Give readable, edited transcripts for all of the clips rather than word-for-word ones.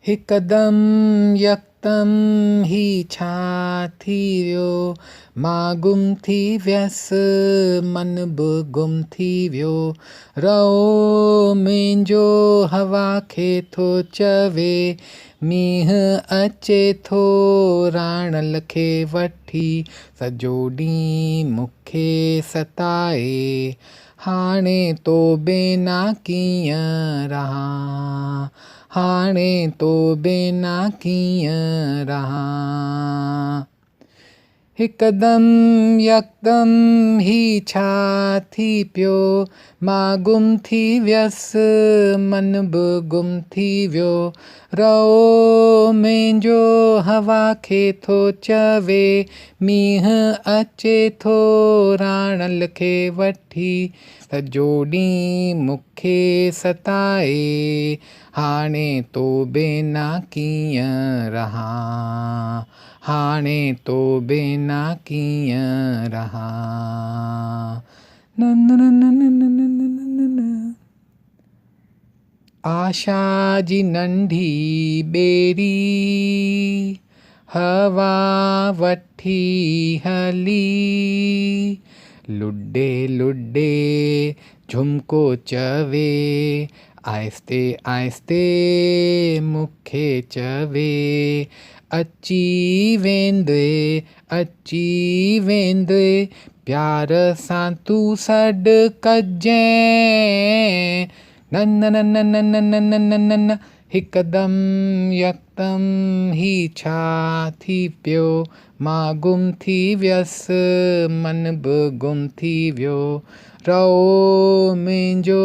हिकदम यकदम ही छा थी वियो, मां गुम थी वियसि, मन बि गुम थी वियो। रओ मुंहिंजो हवा खे थो चवे, मींहुं अचे थो राणल खे वठी, सॼो ॾींहुं मूंखे सताए, हाणे तो बिना कीअं रहां, हाणे तो बिना कीअं रहां। हिकदम यकदम ही छा थी पियो, मां गुम थी वियसि, मन बि गुम थी वियो। रओ मुंहिंजो हवा खे थो चवे, मींहुं अचे थो राणल खे वठी, सॼो ॾींहुं मूंखे सताए, हाणे तो बिना कीअं रहां, हाणे तो बिना कीअं रहां। न न न न न न न न न। आशा जी नंढी ॿेड़ी हवा वठी हली, लुॾे लुॾे झुमको चवे, आहिस्ते आहिस्ते मूंखे चवे, अची वेंदे अची वेंदे, प्यार सां तूं सॾु कजांइ, न न न न न न न न न न। हिकदम यकदम ही छा थी पियो, मां गुम थी वियसि, मन बि गुम थी वियो। रओ मुंहिंजो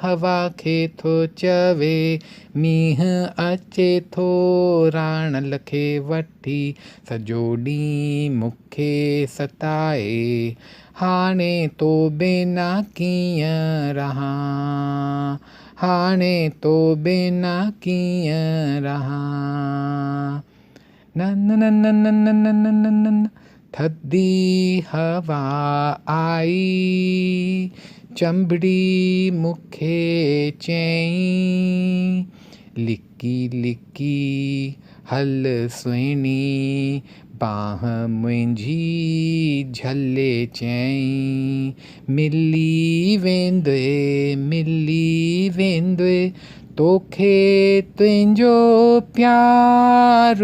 हवा खे थो चवे, मींहुं अचे थो राणल खे वठी, सॼो ॾींहुं मूंखे सताए, हाणे तो बिना कीअं रहां, हाणे तो बिना कीअं रहां। न न न न न न न न न न। थधी हवा आई, चंबड़ी मूंखे चयईं, लिकी लिकी हल सुहिणी, बांह मुंहिंजी झले चयईं, मिली वेंदे मिली वेंदे, तोखे तुंहिंजो प्यार,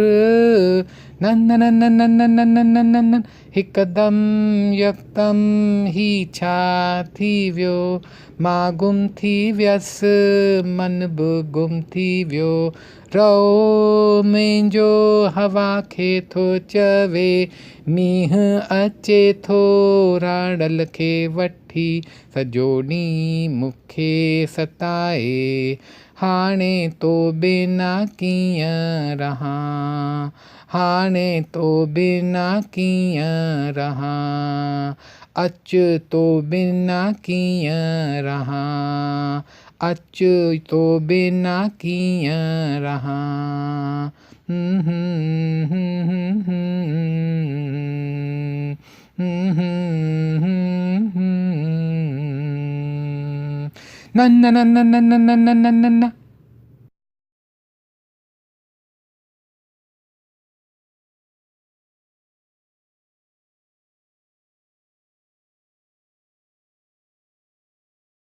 न न न न न न न न न न। हिकदम यकदम ही छा थी वियो, मां गुम थी वियसि, मन बि गुम थी वियो। रओ मुंहिंजो हवा खे थो चवे, मींहुं अचे थो राणल खे वठी, सॼो ॾींहुं मूंखे सताए, हाणे तो बिना कीअं रहां, हाणे तो बिना कीअं रहां। अच तो बिना कीअं रहां, अच तो बिना कीअं रहां। न न न न न न न न न।